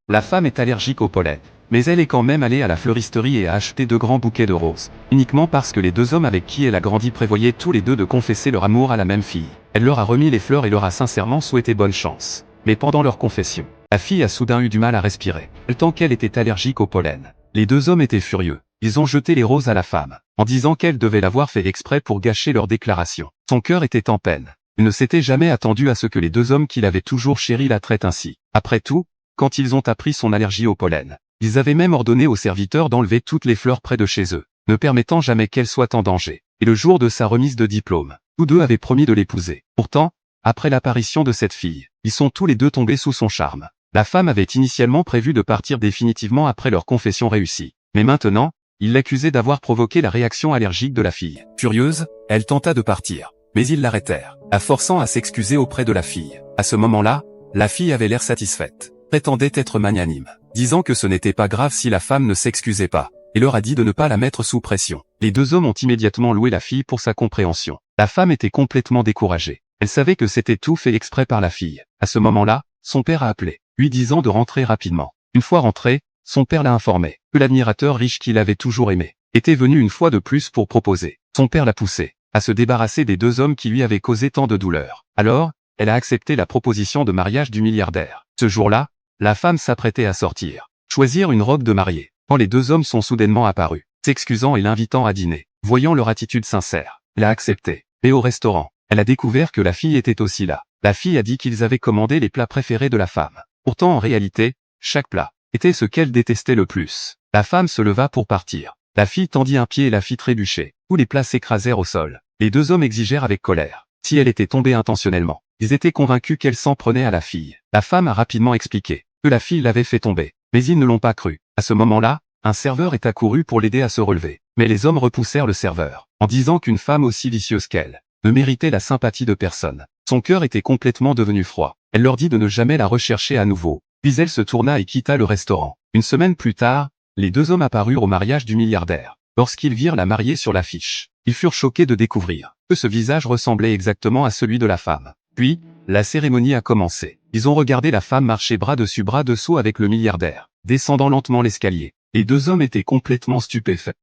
La femme est allergique au pollen, mais elle est quand même allée à la fleuristerie et a acheté 2 grands bouquets de roses, uniquement parce que les 2 hommes avec qui elle a grandi prévoyaient tous les 2 de confesser leur amour à la même fille. Elle leur a remis les fleurs et leur a sincèrement souhaité bonne chance. Mais pendant leur confession, la fille a soudain eu du mal à respirer, tant qu'elle était allergique au pollen. Les 2 hommes étaient furieux. Ils ont jeté les roses à la femme, en disant qu'elle devait l'avoir fait exprès pour gâcher leur déclaration. Son cœur était en peine. Il ne s'était jamais attendu à ce que les 2 hommes qu'il avait toujours chéri la traitent ainsi. Après tout, quand ils ont appris son allergie au pollen, ils avaient même ordonné aux serviteurs d'enlever toutes les fleurs près de chez eux, ne permettant jamais qu'elle soit en danger. Et le jour de sa remise de diplôme, tous 2 avaient promis de l'épouser. Pourtant, après l'apparition de cette fille, ils sont tous les 2 tombés sous son charme. La femme avait initialement prévu de partir définitivement après leur confession réussie. Mais maintenant, il l'accusait d'avoir provoqué la réaction allergique de la fille. Furieuse, elle tenta de partir, mais ils l'arrêtèrent, la forçant à s'excuser auprès de la fille. À ce moment-là, la fille avait l'air satisfaite, prétendait être magnanime, disant que ce n'était pas grave si la femme ne s'excusait pas, et leur a dit de ne pas la mettre sous pression. Les 2 hommes ont immédiatement loué la fille pour sa compréhension. La femme était complètement découragée. Elle savait que c'était tout fait exprès par la fille. À ce moment-là, son père a appelé, lui disant de rentrer rapidement. Une fois rentré, son père l'a informé que l'admirateur riche qu'il avait toujours aimé était venu une fois de plus pour proposer. Son père l'a poussé à se débarrasser des 2 hommes qui lui avaient causé tant de douleur. Alors, elle a accepté la proposition de mariage du milliardaire. Ce jour-là, la femme s'apprêtait à sortir, choisir une robe de mariée, quand les 2 hommes sont soudainement apparus, s'excusant et l'invitant à dîner. Voyant leur attitude sincère, elle a accepté. Et au restaurant, elle a découvert que la fille était aussi là. La fille a dit qu'ils avaient commandé les plats préférés de la femme. Pourtant en réalité, chaque plat était ce qu'elle détestait le plus. La femme se leva pour partir. La fille tendit un pied et la fit trébucher. Tous les plats s'écrasèrent au sol. Les 2 hommes exigèrent avec colère si elle était tombée intentionnellement. Ils étaient convaincus qu'elle s'en prenait à la fille. La femme a rapidement expliqué que la fille l'avait fait tomber, mais ils ne l'ont pas cru. À ce moment-là, un serveur est accouru pour l'aider à se relever. Mais les hommes repoussèrent le serveur, en disant qu'une femme aussi vicieuse qu'elle ne méritait la sympathie de personne. Son cœur était complètement devenu froid. Elle leur dit de ne jamais la rechercher à nouveau. Puis elle se tourna et quitta le restaurant. Une semaine plus tard, les 2 hommes apparurent au mariage du milliardaire. Lorsqu'ils virent la mariée sur l'affiche, ils furent choqués de découvrir que ce visage ressemblait exactement à celui de la femme. Puis, la cérémonie a commencé. Ils ont regardé la femme marcher bras dessus bras dessous avec le milliardaire, descendant lentement l'escalier. Les 2 hommes étaient complètement stupéfaits.